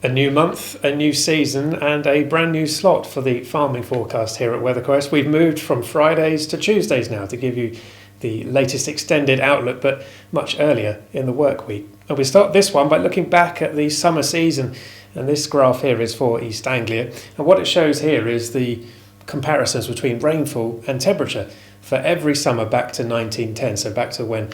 A new month, a new season, and a brand new slot for the farming forecast here at Weatherquest. We've moved from Fridays to Tuesdays now to give you the latest extended outlook, but much earlier in the work week. And we start this one by looking back at the summer season, and this graph here is for East Anglia. And what it shows here is the comparisons between rainfall and temperature for every summer back to 1910, so back to when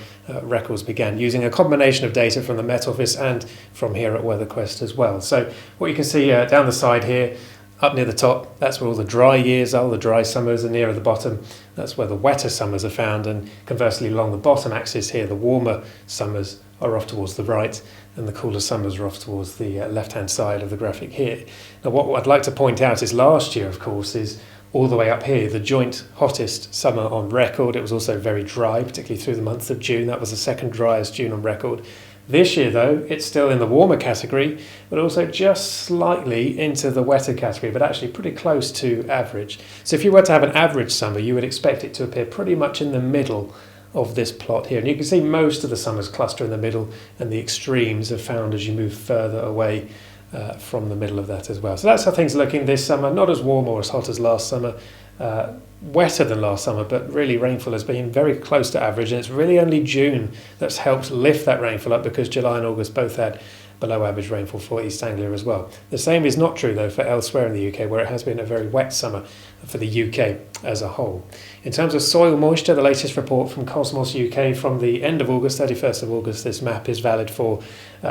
records began, using a combination of data from the Met Office and from here at Weatherquest as well. So what you can see down the side here, up near the top, that's where all the dry years are, the dry summers, and nearer the bottom, that's where the wetter summers are found, and conversely along the bottom axis here, the warmer summers are off towards the right, and the cooler summers are off towards the left-hand side of the graphic here. Now what I'd like to point out is last year, of course, is all the way up here, the joint hottest summer on record. It was also very dry, particularly through the month of June. That was the second driest June on record. This year, though, it's still in the warmer category, but also just slightly into the wetter category, but actually pretty close to average. So if you were to have an average summer, you would expect it to appear pretty much in the middle of this plot here. And you can see most of the summers cluster in the middle, and the extremes are found as you move further away from the middle of that as well. So that's how things are looking this summer. Not as warm or as hot as last summer, wetter than last summer, but really rainfall has been very close to average, and it's really only June that's helped lift that rainfall up, because July and August both had below average rainfall for East Anglia as well. The same is not true though for elsewhere in the UK, where it has been a very wet summer for the UK as a whole. In terms of soil moisture, the latest report from Cosmos UK from the end of August, 31st of August, this map is valid for,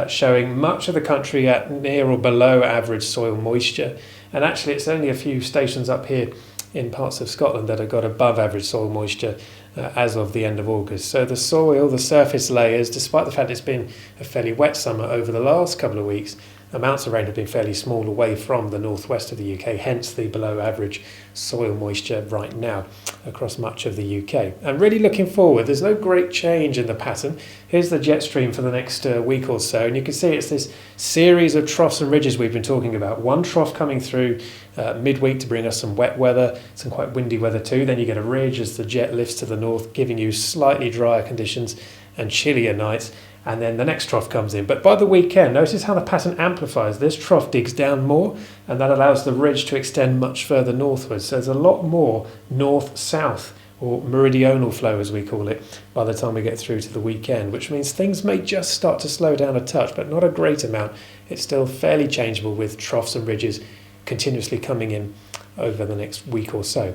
showing much of the country at near or below average soil moisture. And actually it's only a few stations up here in parts of Scotland that have got above average soil moisture as of the end of August. So the soil, the surface layers, despite the fact it's been a fairly wet summer over the last couple of weeks, amounts of rain have been fairly small away from the northwest of the UK, hence the below average soil moisture right now across much of the UK. And really looking forward, there's no great change in the pattern. Here's the jet stream for the next week or so, and you can see it's this series of troughs and ridges we've been talking about. One trough coming through midweek to bring us some wet weather, some quite windy weather too. Then you get a ridge as the jet lifts to the north, giving you slightly drier conditions and chillier nights. And then the next trough comes in. But by the weekend, notice how the pattern amplifies. This trough digs down more, and that allows the ridge to extend much further northwards. So there's a lot more north-south, or meridional flow as we call it, by the time we get through to the weekend, which means things may just start to slow down a touch, but not a great amount. It's still fairly changeable with troughs and ridges continuously coming in over the next week or so.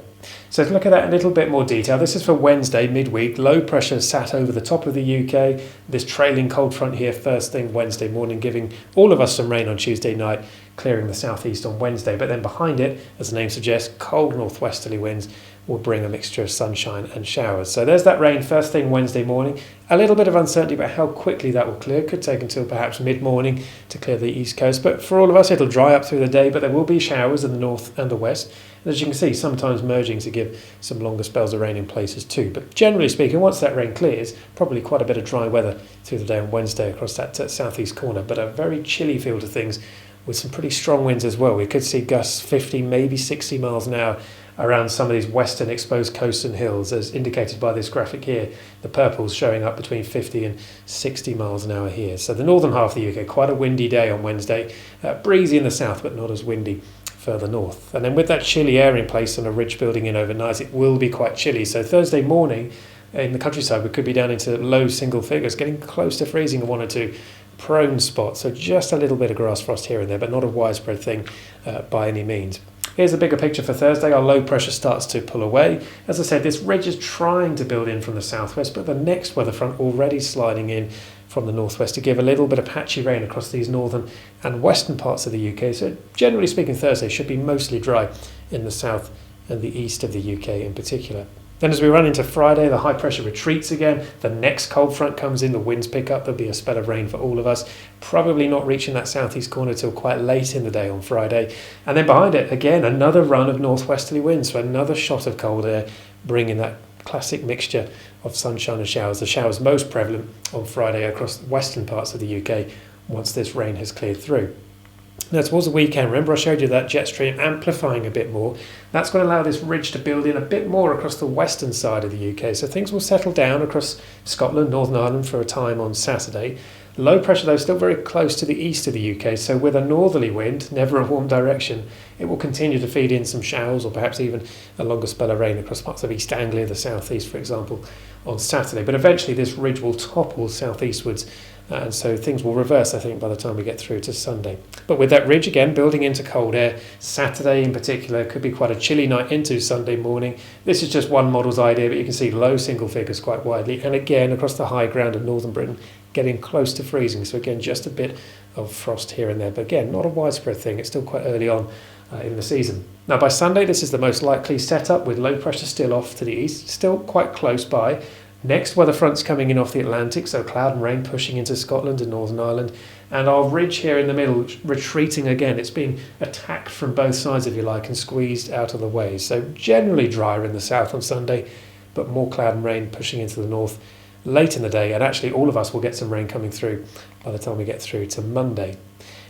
So to look at that in a little bit more detail, this is for Wednesday midweek. Low pressure sat over the top of the UK. This trailing cold front here first thing Wednesday morning, giving all of us some rain on Tuesday night, clearing the southeast on Wednesday. But then behind it, as the name suggests, cold northwesterly winds will bring a mixture of sunshine and showers. So there's that rain first thing Wednesday morning. A little bit of uncertainty about how quickly that will clear. Could take until perhaps mid-morning to clear the east coast. But for all of us, it'll dry up through the day, but there will be showers in the north and the west. And as you can see, sometimes merging to give some longer spells of rain in places too. But generally speaking, once that rain clears, probably quite a bit of dry weather through the day on Wednesday across that southeast corner. But a very chilly feel to things with some pretty strong winds as well. We could see gusts 50, maybe 60 miles an hour around some of these western exposed coasts and hills, as indicated by this graphic here. The purple's showing up between 50 and 60 miles an hour here. So the northern half of the UK, quite a windy day on Wednesday. Breezy in the south, but not as windy further north. And then with that chilly air in place and a ridge building in overnight, it will be quite chilly. So Thursday morning in the countryside, we could be down into low single figures, getting close to freezing in one or two prone spots. So just a little bit of grass frost here and there, but not a widespread thing by any means. Here's the bigger picture for Thursday. Our low pressure starts to pull away. As I said, this ridge is trying to build in from the southwest, but the next weather front already sliding in from the northwest to give a little bit of patchy rain across these northern and western parts of the UK. So generally speaking, Thursday should be mostly dry in the south and the east of the UK in particular. Then as we run into Friday, the high pressure retreats again. The next cold front comes in, the winds pick up. There'll be a spell of rain for all of us. Probably not reaching that southeast corner till quite late in the day on Friday. And then behind it, again, another run of northwesterly winds. So another shot of cold air, bringing that classic mixture of sunshine and showers. The showers most prevalent on Friday across western parts of the UK once this rain has cleared through. Now towards the weekend, remember I showed you that jet stream amplifying a bit more. That's going to allow this ridge to build in a bit more across the western side of the UK. So things will settle down across Scotland, Northern Ireland for a time on Saturday. Low pressure, though, still very close to the east of the UK, so with a northerly wind, never a warm direction, it will continue to feed in some showers or perhaps even a longer spell of rain across parts of East Anglia, the southeast, for example, on Saturday. But eventually this ridge will topple southeastwards, and so things will reverse, I think, by the time we get through to Sunday. But with that ridge again building into cold air, Saturday in particular could be quite a chilly night into Sunday morning. This is just one model's idea, but you can see low single figures quite widely, and again across the high ground of northern Britain, getting close to freezing. So again, just a bit of frost here and there, but again, not a widespread thing. It's still quite early on in the season. Now by Sunday, this is the most likely setup, with low pressure still off to the east, still quite close by. Next weather front's coming in off the Atlantic, so cloud and rain pushing into Scotland and Northern Ireland, and our ridge here in the middle retreating again. It's being attacked from both sides, if you like, and squeezed out of the way. So generally drier in the south on Sunday, but more cloud and rain pushing into the north late in the day, and actually all of us will get some rain coming through by the time we get through to Monday.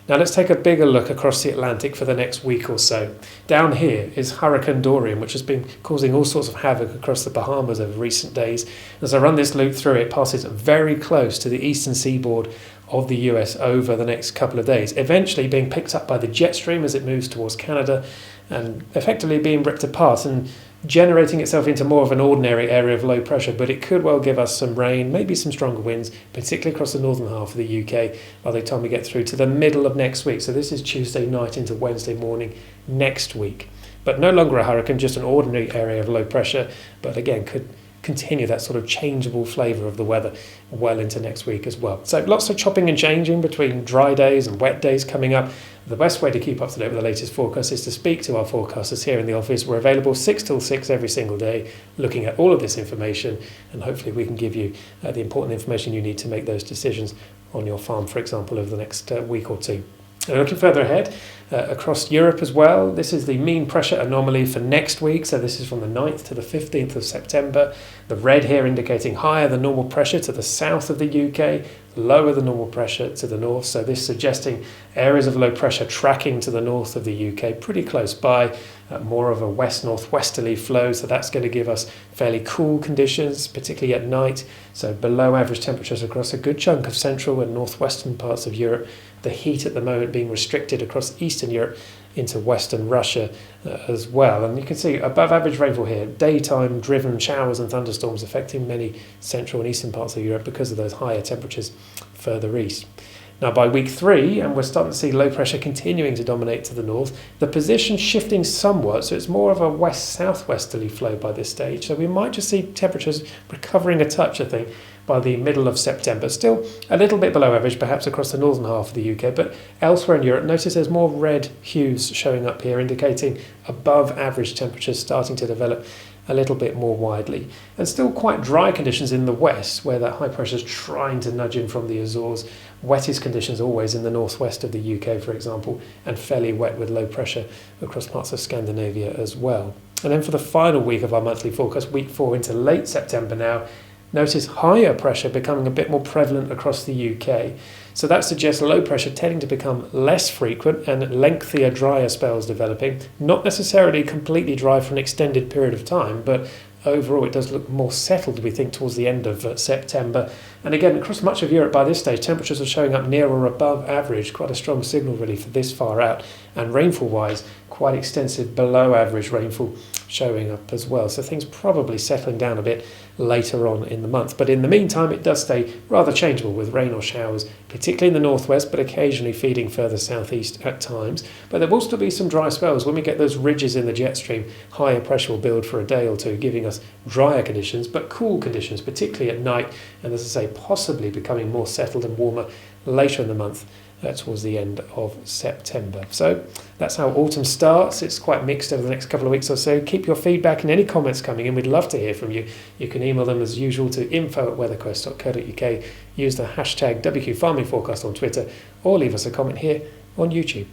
Now let's take a bigger look across the Atlantic for the next week or so. Down here is Hurricane Dorian, which has been causing all sorts of havoc across the Bahamas over recent days. As I run this loop through, it passes very close to the eastern seaboard of the US over the next couple of days, eventually being picked up by the jet stream as it moves towards Canada and effectively being ripped apart and generating itself into more of an ordinary area of low pressure. But it could well give us some rain, maybe some stronger winds, particularly across the northern half of the UK by the time we get through to the middle of next week. So this is Tuesday night into Wednesday morning next week. But no longer a hurricane, just an ordinary area of low pressure, but again could continue that sort of changeable flavour of the weather well into next week as well. So lots of chopping and changing between dry days and wet days coming up. The best way to keep up to date with the latest forecast is to speak to our forecasters here in the office. We're available 6 till 6 every single day, looking at all of this information, and hopefully we can give you the important information you need to make those decisions on your farm, for example, over the next week or two. And looking further ahead, across Europe as well, this is the mean pressure anomaly for next week. So this is from the 9th to the 15th of September. The red here indicating higher than normal pressure to the south of the UK, lower than normal pressure to the north. So this suggesting areas of low pressure tracking to the north of the UK, pretty close by, more of a west-northwesterly flow. So that's going to give us fairly cool conditions, particularly at night. So below average temperatures across a good chunk of central and northwestern parts of Europe. The heat at the moment being restricted across Eastern Europe into Western Russia as well. And you can see above average rainfall here, daytime driven showers and thunderstorms affecting many central and eastern parts of Europe because of those higher temperatures further east. Now by week 3, and we're starting to see low pressure continuing to dominate to the north, the position shifting somewhat, so it's more of a west-southwesterly flow by this stage. So we might just see temperatures recovering a touch, I think, by the middle of September. Still a little bit below average, perhaps across the northern half of the UK, but elsewhere in Europe, notice there's more red hues showing up here, indicating above average temperatures starting to develop a little bit more widely. And still quite dry conditions in the west, where that high pressure is trying to nudge in from the Azores. Wettest conditions always in the northwest of the UK, for example, and fairly wet with low pressure across parts of Scandinavia as well. And then for the final week of our monthly forecast, week 4 into late September now, notice higher pressure becoming a bit more prevalent across the UK. So that suggests low pressure tending to become less frequent and lengthier, drier spells developing. Not necessarily completely dry for an extended period of time, but overall it does look more settled, we think, towards the end of September. And again, across much of Europe by this stage, temperatures are showing up near or above average, quite a strong signal really for this far out. And rainfall-wise, quite extensive below average rainfall showing up as well. So things probably settling down a bit later on in the month. But in the meantime, it does stay rather changeable with rain or showers, particularly in the northwest, but occasionally feeding further southeast at times. But there will still be some dry spells. When we get those ridges in the jet stream, higher pressure will build for a day or two, giving us drier conditions, but cool conditions, particularly at night. And as I say, possibly becoming more settled and warmer later in the month, towards the end of September. So that's how autumn starts. It's quite mixed over the next couple of weeks or so. Keep your feedback and any comments coming in. We'd love to hear from you. You can email them as usual to info@weatherquest.co.uk. Use the hashtag WQFarmingForecast on Twitter, or leave us a comment here on YouTube.